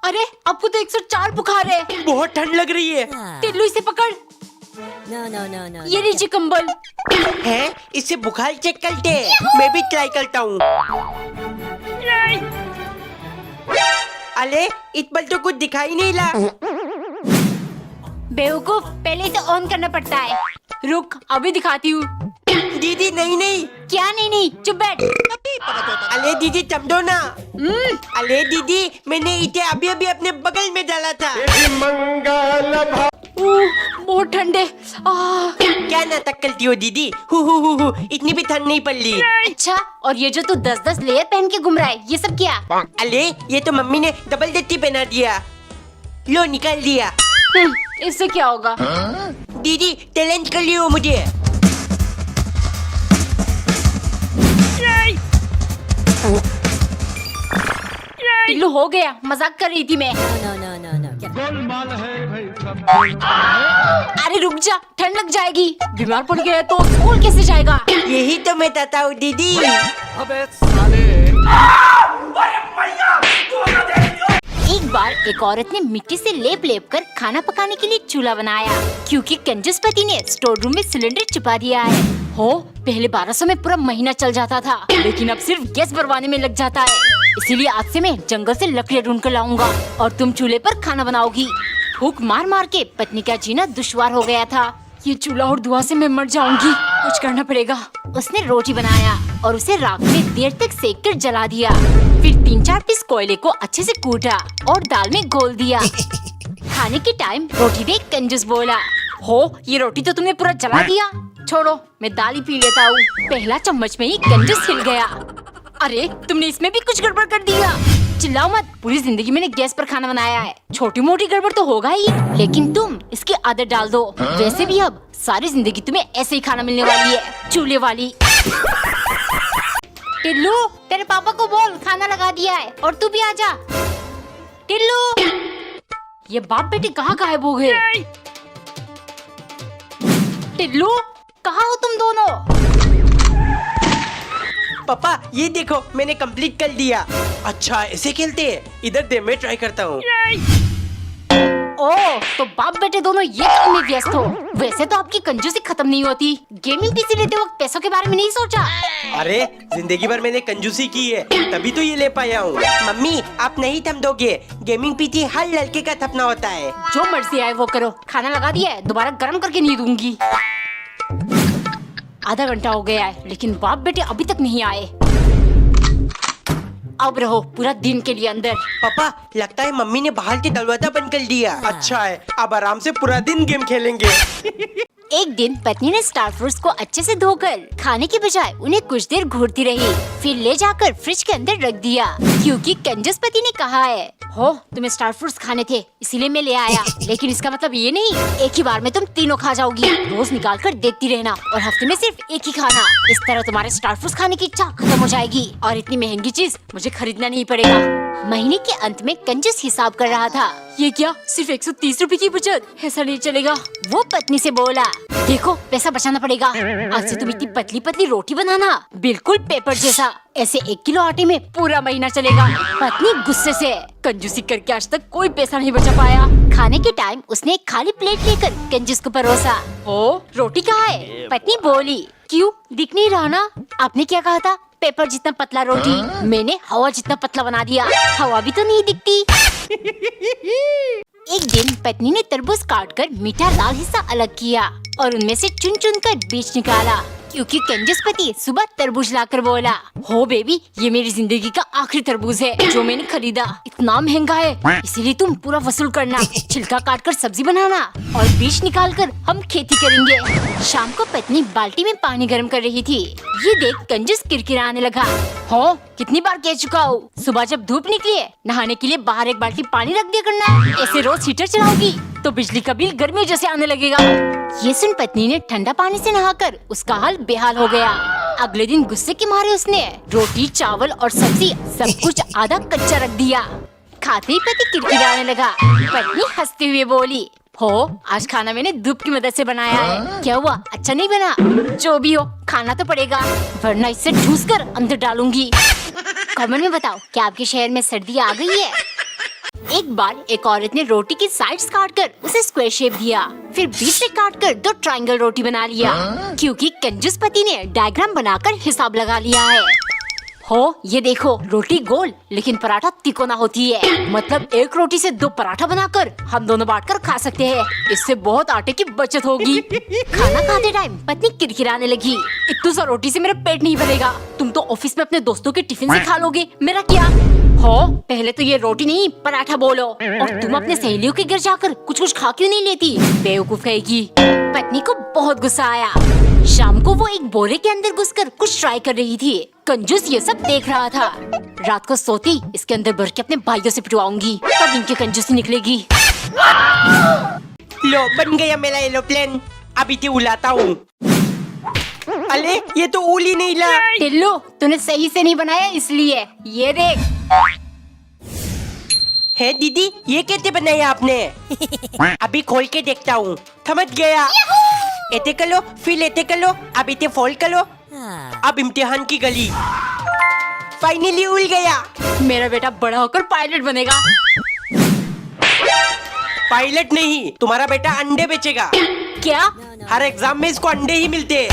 अरे आपको तो 104 बुखार है। बहुत ठंड लग रही है। टिल्लू इसे पकड़। No. ये लीजिए कंबल। हैं? इससे बुखार चेक करते हैं। मैं भी ट्राई करता हूँ। अरे इस पर तो कुछ दिखाई नहीं ला। बेवकूफ, पहले इसे ऑन करना पड़ता है। रुक, अभी दिखाती हूँ। दीदी नहीं। क्या नहीं, चुप बैठ। अरे दीदी समझो ना। अरे दीदी, मैंने इसे अभी अपने बगल में डाला था। बहुत ठंड है। क्या नाटक करती हो दीदी? हु, इतनी भी ठंड नहीं पड़ रही। अच्छा, और ये जो तू 10-10 लेयर पहन के घूम रहा है, ये सब क्या? अरे ये तो मम्मी ने डबल डट्टी पहना दिया। लो निकाल दिया। इससे क्या होगा? दीदी टैलेंट कर लियो मुझे। टिल्लू हो गया, मजाक कर रही थी मैं। अरे रुक जा, ठंड लग जाएगी। बीमार पड़ गया तो स्कूल कैसे जाएगा? यही तो मैं कहता हूँ दीदी। अबे साले। एक बार एक औरत ने मिट्टी से लेप कर खाना पकाने के लिए चूल्हा बनाया, क्योंकि कंजूस पति ने स्टोर रूम में सिलेंडर छुपा दिया है। हो, पहले 1200 में पूरा महीना चल जाता था, लेकिन अब सिर्फ गैस भरवाने में लग जाता है। इसीलिए आज से मैं जंगल से लकड़ियाँ ढूंढ कर लाऊंगा और तुम चूल्हे पर खाना बनाओगी। फूंक मार के पत्नी का जीना दुश्वार हो गया था। ये चूल्हा और धुआं से मैं मर जाऊंगी, कुछ करना पड़ेगा। उसने रोटी बनाया और उसे राख में देर तक सेक कर जला दिया। फिर 3-4 पीस कोयले को अच्छे से कूटा और दाल में घोल दिया। खाने के टाइम रोटी देख कंजूस बोला, हो ये रोटी तो तुमने पूरा जला दिया। छोड़ो, मैं दाल ही पी लेता हूँ। पहला चम्मच में ही कंजूस हिल गया। अरे तुमने इसमें भी कुछ गड़बड़ कर दिया। चिल्लाओ मत, पूरी जिंदगी मैंने गैस पर खाना बनाया है। छोटी मोटी गड़बड़ तो होगा ही, लेकिन तुम इसकी आदत डाल दो। वैसे भी अब सारी जिंदगी तुम्हें ऐसे ही खाना मिलने वाली है, चूल्हे वाली। टिल्लू, तेरे पापा को बोल खाना लगा दिया है और तू भी आजा। टिल्लू, ये बाप बेटे कहाँ गायब हो गए? टिल्लू, कहाँ हो तुम दोनों? पापा ये देखो, मैंने कंप्लीट कर दिया। अच्छा ऐसे खेलते हैं? इधर दे, मैं ट्राई करता हूँ। ओह, तो बाप बेटे दोनों ये काम में व्यस्त हो। वैसे तो आपकी कंजूसी खत्म नहीं होती। गेमिंग पीसी लेते वक्त पैसों के बारे में नहीं सोचा? अरे जिंदगी भर मैंने कंजूसी की है, तभी तो ये ले पाया हूँ। मम्मी आप नहीं थम दोगे, गेमिंग पीसी हर लड़के का सपना होता है। जो मर्जी आए वो करो। खाना लगा दिया है, दोबारा गर्म करके नहीं दूंगी। आधा घंटा हो गया है, लेकिन बाप बेटे अभी तक नहीं आए। अब रहो पूरा दिन के लिए अंदर। पापा लगता है मम्मी ने बाहर के दरवाजा बंद कर दिया। अच्छा है, अब आराम से पूरा दिन गेम खेलेंगे। एक दिन पत्नी ने स्टार फ्रूट्स को अच्छे से धोकर खाने के बजाय उन्हें कुछ देर घूरती रही, फिर ले जाकर फ्रिज के अंदर रख दिया, क्योंकि कंजूस पति ने कहा है, हो तुम्हें स्टार फ्रूट्स खाने थे इसीलिए मैं ले आया। लेकिन इसका मतलब ये नहीं एक ही बार में तुम तीनों खा जाओगी। रोज निकाल कर देखती रहना और हफ्ते में सिर्फ एक ही खाना। इस तरह तुम्हारे स्टार फ्रूट्स खाने की इच्छा खत्म हो जाएगी और इतनी महंगी चीज मुझे खरीदना नहीं पड़ेगा। महीने के अंत में कंजूस हिसाब कर रहा था। ये क्या, सिर्फ 130 रुपए की बचत? ऐसा नहीं चलेगा। वो पत्नी से बोला, देखो पैसा बचाना पड़ेगा। आज से तुम इतनी पतली पतली रोटी बनाना, बिल्कुल पेपर जैसा। ऐसे 1 किलो आटे में पूरा महीना चलेगा। पत्नी गुस्से से, कंजूसी करके आज तक कोई पैसा नहीं बचा पाया। खाने के टाइम उसने एक खाली प्लेट लेकर कंजूस को परोसा। ओ, रोटी कहाँ है? पत्नी बोली, क्यों दिख नहीं रहा ना? आपने क्या कहा था? पेपर जितना पतला रोटी। मैंने हवा जितना पतला बना दिया। हवा भी तो नहीं दिखती। एक दिन पत्नी ने तरबूज काट कर मीठा लाल हिस्सा अलग किया और उनमें से चुन चुन कर बीज निकाला, क्योंकि कंजूस पति सुबह तरबूज लाकर बोला, हो बेबी ये मेरी जिंदगी का आखिरी तरबूज है जो मैंने खरीदा। इतना महंगा है, इसीलिए तुम पूरा वसूल करना। छिलका काट कर सब्जी बनाना और बीज निकाल कर हम खेती करेंगे। शाम को पत्नी बाल्टी में पानी गर्म कर रही थी। ये देख कंजूस किरकिराने लगा, हो कितनी बार कह चुका हूँ, सुबह जब धूप निकली है नहाने के लिए बाहर एक बाल्टी पानी रख दिया करना। ऐसे रोज हीटर चलाओगी तो बिजली का बिल गर्मियों जैसे आने लगेगा। ये सुन पत्नी ने ठंडा पानी से नहाकर उसका हाल बेहाल हो गया। अगले दिन गुस्से के मारे उसने रोटी चावल और सब्जी सब कुछ आधा कच्चा रख दिया। खाते ही पति किरकिराने लगा। पत्नी हंसते हुए बोली, हो आज खाना मैंने धूप की मदद से बनाया है। क्या हुआ, अच्छा नहीं बना? जो भी हो खाना तो पड़ेगा, वरना इसे ठूस कर अंदर डालूंगी। कमेंट में बताओ क्या आपके शहर में सर्दी आ गई है। एक बार एक औरत ने रोटी की साइड्स काटकर उसे स्क्वायर शेप दिया, फिर बीच से काटकर 2 ट्रायंगल रोटी बना लिया, क्योंकि कंजूस पति ने डायग्राम बनाकर हिसाब लगा लिया है। हो ये देखो, रोटी गोल लेकिन पराठा तिकोना होती है, मतलब एक रोटी से 2 पराठा बनाकर हम दोनों बांटकर खा सकते हैं। इससे बहुत आटे की बचत होगी। खाना खाते टाइम पत्नी किरकिराने लगी, इतनी सा रोटी से मेरा पेट नहीं भरेगा, तुम तो ऑफिस में अपने दोस्तों के टिफिन से खा लोगे, मेरा क्या। हो पहले तो ये रोटी नहीं पराठा बोलो, और तुम अपने सहेलियों के घर जाकर कुछ खा क्यों नहीं लेती, बेवकूफ कहेगी। पत्नी को बहुत गुस्सा आया। शाम को वो एक बोरे के अंदर घुसकर कुछ ट्राई कर रही थी। कंजूस ये सब देख रहा था। रात को सोती इसके अंदर भर के अपने भाइयों से पिटवाऊंगी, तब इनकी कंजूसी निकलेगी। लो बन गया मेरा एरोप्लेन, अभी तो उड़ाता हूँ। अरे ये तो उड़ ही नहीं ला। टिल्लू तूने सही से नहीं बनाया इसलिए, ये देख। है दीदी, ये कैसे बनाया आपने? अभी खोल के देखता हूँ। समझ गया। ऐसे कर लो, फिर ऐसे कर लो, अभी ते फोल्ड कर लो। अब इम्तिहान की गली। फाइनली उड़ गया। मेरा बेटा बड़ा होकर पायलट बनेगा। पायलट नहीं, तुम्हारा बेटा अंडे बेचेगा। क्या? हर एग्जाम में इसको अंडे ही मिलते हैं।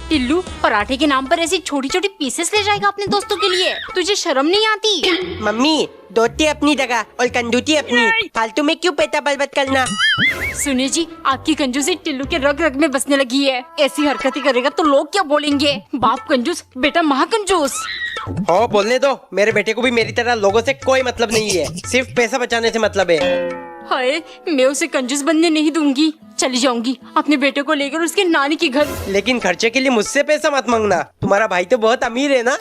टिल्लू पराठे के नाम पर ऐसी छोटी छोटी पीसेस ले जाएगा अपने दोस्तों के लिए, तुझे शर्म नहीं आती? मम्मी दोस्ती अपनी जगह और कंजूसी अपनी, फालतू में क्यों पैसा बर्बाद करना। सुनिए जी, आपकी कंजूसी टिल्लू के रग रग में बसने लगी है। ऐसी हरकतें करेगा तो लोग क्या बोलेंगे? बाप कंजूस, बेटा महाकंजूस। हो बोलने दो, मेरे बेटे को भी मेरी तरह लोगों से कोई मतलब नहीं है, सिर्फ पैसा बचाने से मतलब है। हाय, मैं उसे कंजूस बनने नहीं दूंगी। चली जाऊंगी अपने बेटे को लेकर उसके नानी के घर। लेकिन खर्चे के लिए मुझसे पैसा मत मांगना, तुम्हारा भाई तो बहुत अमीर है ना।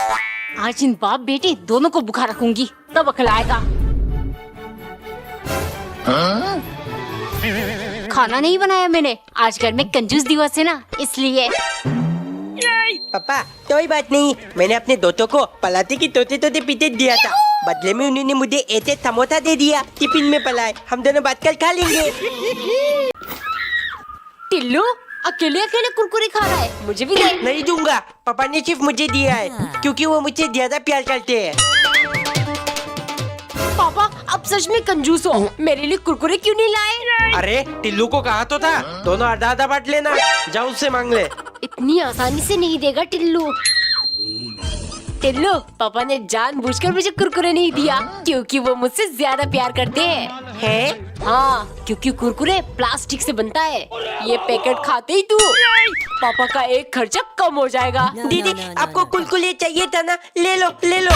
आज इन बाप बेटे दोनों को बुखार रखूंगी, तब अकल आएगा। खाना नहीं बनाया मैंने, आज घर में कंजूस दिवस है ना, इसलिए। पापा कोई बात नहीं, मैंने अपने दोस्तों को पलाती की तोते तोते पीते दिया था, बदले में उन्होंने मुझे ऐसे समोसा दे दिया, टिफिन में पलाए, हम दोनों बात कर खा लेंगे। टिल्लू अकेले अकेले कुरकुरे खा रहा है, मुझे भी दे। नहीं दूंगा, पापा ने सिर्फ मुझे दिया है, क्योंकि वो मुझसे ज्यादा प्यार करते हैं। पापा अब सच में कंजूस हो, मेरे लिए कुरकुरे क्यों नहीं लाए? अरे टिल्लू को कहा तो था, दोनों आधा आधा बांट लेना, जाओ उससे मांग ले। इतनी आसानी से नहीं देगा टिल्लू। टिल्लू पापा ने जानबूझकर मुझे कुरकुरे नहीं दिया, क्योंकि वो मुझसे ज्यादा प्यार करते हैं। हैं? हाँ, क्योंकि कुरकुरे प्लास्टिक से बनता है, ये पैकेट खाते ही तू पापा का एक खर्चा कम हो जाएगा। दीदी आपको कुलकुले चाहिए था ना, ले लो ले लो।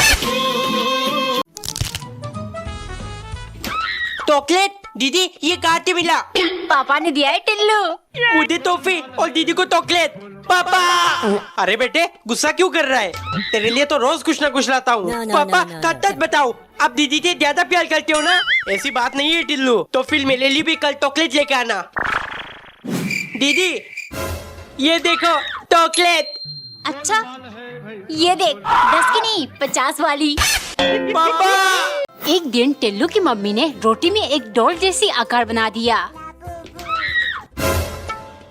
चॉकलेट दीदी ये कहाँ से मिला? पापा ने दिया है टिल्लू। मुझे टॉफी और दीदी को चॉकलेट। पापा! अरे बेटे गुस्सा क्यों कर रहा है? तेरे लिए तो रोज कुछ ना कुछ लाता हूँ। No, no, पापा no, no, सच सच बताओ, आप दीदी से ज्यादा प्यार करते हो ना? ऐसी बात नहीं है टिल्लू, तो फिर मेरे लिए भी कल चॉकलेट लेके आना। दीदी ये देखो चॉकलेट। अच्छा ये देख, 10 की नहीं 50 वाली। पापा! एक दिन टिल्लू की मम्मी ने रोटी में एक डॉल जैसी आकार बना दिया।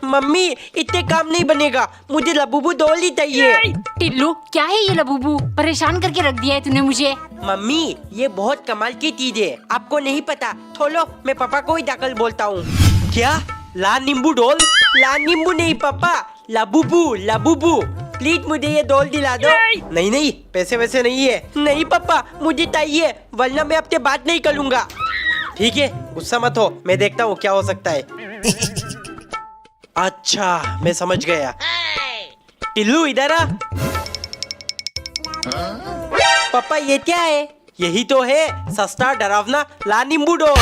मम्मी इतने काम नहीं बनेगा, मुझे लबूबू डॉल ही चाहिए। टिल्लू क्या है ये लबूबू, परेशान करके रख दिया है तूने मुझे। मम्मी ये बहुत कमाल की चीज है, आपको नहीं पता, छोड़ो मैं पापा को ही दाखिल बोलता हूँ। क्या ला नींबू डॉल? ला नींबू नहीं पापा, लबूबू लबूबू, प्लीज मुझे ये डॉल दिला दो। नहीं नहीं पैसे वैसे नहीं है। नहीं पापा मुझे चाहिए, वरना मैं आपसे बात नहीं करूँगा। ठीक है गुस्सा मत हो, मैं देखता हूँ क्या हो सकता है। अच्छा मैं समझ गया। टिल्लू इधर आ। पापा ये क्या है? यही तो है सस्ता डरावना ला नींबू डॉल।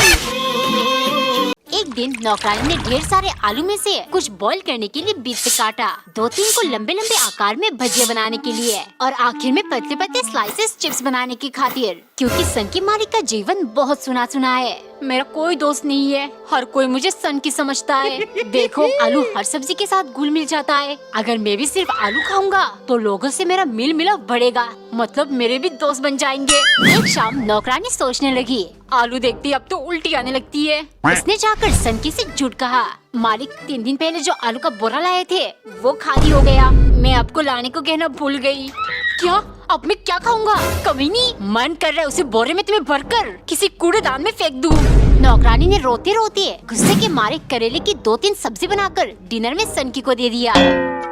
एक दिन नौकरानी ने ढेर सारे आलू में से कुछ बॉईल करने के लिए बीच से काटा, 2-3 को लंबे लंबे आकार में भजिया बनाने के लिए, और आखिर में पतले पतले स्लाइसेस चिप्स बनाने की खातिर, क्योंकि सन की मालिक का जीवन बहुत सुना सुना है। मेरा कोई दोस्त नहीं है, हर कोई मुझे सन की समझता है। देखो आलू हर सब्जी के साथ घुल मिल जाता है, अगर मैं भी सिर्फ आलू खाऊंगा तो लोगों से मेरा मिल मिलाप बढ़ेगा, मतलब मेरे भी दोस्त बन जाएंगे। एक शाम नौकरानी सोचने लगी, आलू देखती अब तो उल्टी आने लगती है। उसने जाकर सनकी से झूठ कहा, मालिक 3 दिन पहले जो आलू का बोरा लाए थे वो खाली हो गया, मैं आपको लाने को कहना भूल गई। क्या अब मैं क्या खाऊंगा? कभी नहीं मन कर रहा है उसे बोरे में तुम्हें भरकर किसी कूड़ेदान में फेंक दूं। नौकरानी ने रोते रोते गुस्से के मारे करेले की 2-3 सब्जी बनाकर डिनर में सनकी को दे दिया।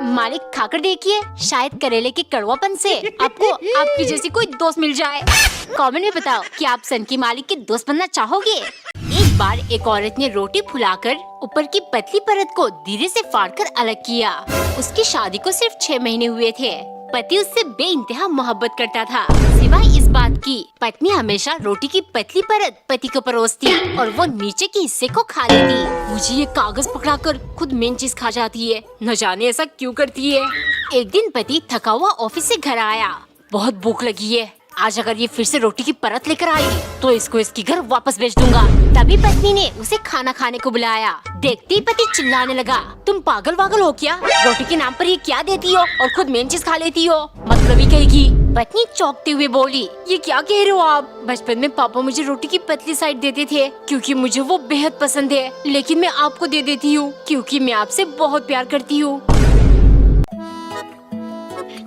मालिक खाकर देखिए, शायद करेले के कड़वापन से आपको आपकी जैसी कोई दोस्त मिल जाए। कमेंट में बताओ कि आप सनकी मालिक के दोस्त बनना चाहोगे? एक बार एक औरत ने रोटी फुलाकर ऊपर की पतली परत को धीरे से फाड़कर अलग किया। उसकी शादी को सिर्फ 6 महीने हुए थे। पति उससे बेइंतहा मोहब्बत करता था, सिवाय इस बात की पत्नी हमेशा रोटी की पतली परत पति को परोसती और वो नीचे के हिस्से को खा लेती। मुझे ये कागज पकड़ाकर खुद मेन चीज खा जाती है, न जाने ऐसा क्यों करती है। एक दिन पति थका हुआ ऑफिस से घर आया। बहुत भूख लगी है, आज अगर ये फिर से रोटी की परत लेकर आई तो इसको इसकी घर वापस भेज दूंगा। तभी पत्नी ने उसे खाना खाने को बुलाया। देखते ही पति चिल्लाने लगा, तुम पागल वागल हो क्या? रोटी के नाम पर ये क्या देती हो और खुद मेन चीज खा लेती हो, मतलब ही कहेगी। पत्नी चौंकते हुए बोली, ये क्या कह रहे हो आप? बचपन में पापा मुझे रोटी की पतली साइड देते थे क्योंकि मुझे वो बेहद पसंद है, लेकिन मैं आपको दे देती हूँ क्योंकि मैं आपसे बहुत प्यार करती हूँ।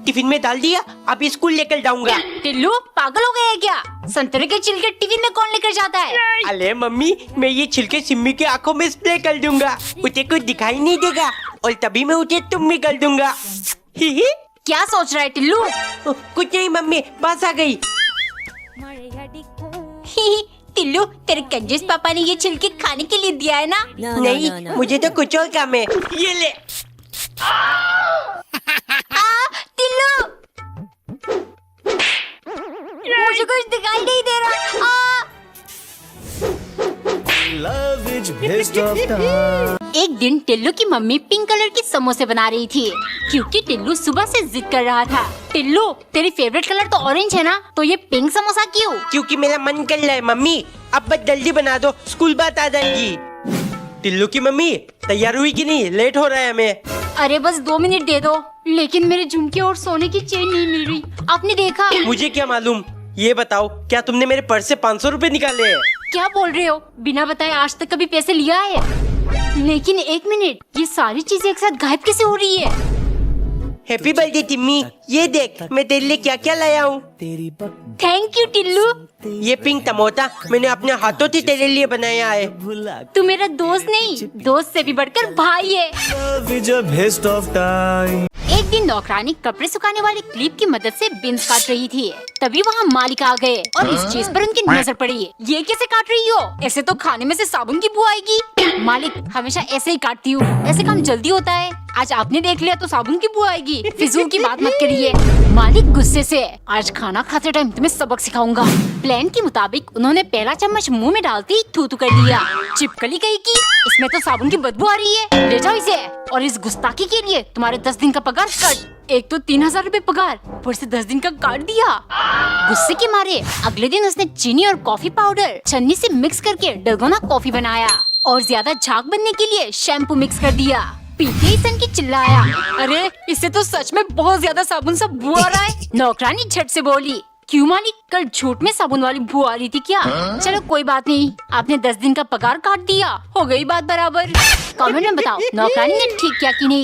टिफिन में डाल दिया, अब स्कूल लेकर जाऊंगा। टिल्लू पागल हो गए हैं क्या? संतरे के छिलके टिफिन में कौन लेकर जाता है? अरे मम्मी, मैं ये छिलके सिम्मी की आंखों में स्प्रे कर दूंगा, उसे कुछ दिखाई नहीं देगा और तभी मैं उसे तुम में कर दूंगा। ही ही। क्या सोच रहा है टिल्लू? कुछ नहीं मम्मी, बस आ गई। टिल्लू, तेरे कंजूस पापा ने ये छिलके खाने के लिए दिया है ना? No, no, नहीं, no, no. मुझे तो कुछ और काम है। ये ले। टिल्लू, मुझे कुछ दिखाई नहीं दे रहा। Love is best of time. एक दिन टिल्लू की मम्मी पिंक कलर की समोसे बना रही थी क्योंकि टिल्लू सुबह से जिद कर रहा था। टिल्लू, तेरी फेवरेट कलर तो ऑरेंज है ना, तो ये पिंक समोसा क्यों? क्योंकि मेरा मन कर रहा है मम्मी, अब बस जल्दी बना दो, स्कूल बात आ जाएगी। टिल्लू की मम्मी तैयार हुई कि नहीं? लेट हो रहा है हमें। अरे बस 2 मिनट दे दो, लेकिन मेरे झुमके और सोने की चेन नहीं मिल रही। आपने देखा? मुझे क्या मालूम, ये बताओ क्या तुमने मेरे पर्स से 500 रुपए निकाले हैं? क्या बोल रहे हो? बिना बताए आज तक कभी पैसे लिया है? लेकिन एक मिनट, ये सारी चीजें एक साथ गायब कैसे हो रही है? हैप्पी बर्थडे टिम्मी, ये देख मैं तेरे लिए क्या क्या लाया हूँ। Thank you Tillu. ये पिंक टमोटा मैंने अपने हाथों से तेरे लिए बनाया है। तू मेरा दोस्त नहीं, दोस्त से भी बढ़कर भाई है। Love is the best of time. एक दिन नौकरानी कपड़े सुखाने वाले क्लिप की मदद से बीन्स काट रही थी। तभी वहाँ मालिक आ गए और इस चीज पर उनकी नजर पड़ी। ये कैसे काट रही हो? ऐसे तो खाने में से साबुन की बू आएगी। मालिक, हमेशा ऐसे ही काटती हूँ, ऐसे काम जल्दी होता है। आज आपने देख लिया तो साबुन की बू आएगी। फिजूल की बात मत करिए। मालिक गुस्से से, आज खाना खाते टाइम तुम्हें सबक सिखाऊंगा। प्लान के मुताबिक उन्होंने पहला चम्मच मुंह में डालते ही थू थू कर दिया। चिपकली गई की, इसमें तो साबुन की बदबू आ रही है। ले जाओ इसे, और इस गुस्ताखी के लिए तुम्हारे 10 दिन का पगार कट। एक तो 3000 रुपए पगार, ऊपर से 10 दिन का काट दिया। गुस्से के मारे अगले दिन उसने चीनी और कॉफी पाउडर छन्नी से मिक्स करके डलगोना कॉफी बनाया और ज्यादा झाग बनने के लिए शैम्पू मिक्स कर दिया। पीते ही सन की चिल्लाया, अरे इससे तो सच में बहुत ज्यादा साबुन सा बू आ रहा है। नौकरानी झट से बोली, क्यों मालिक, कल झूठ में साबुन वाली बू आ रही थी क्या? चलो कोई बात नहीं, आपने 10 दिन का पगार काट दिया, हो गई बात बराबर। कमेंट में बताओ नौकरानी ने ठीक किया कि नहीं।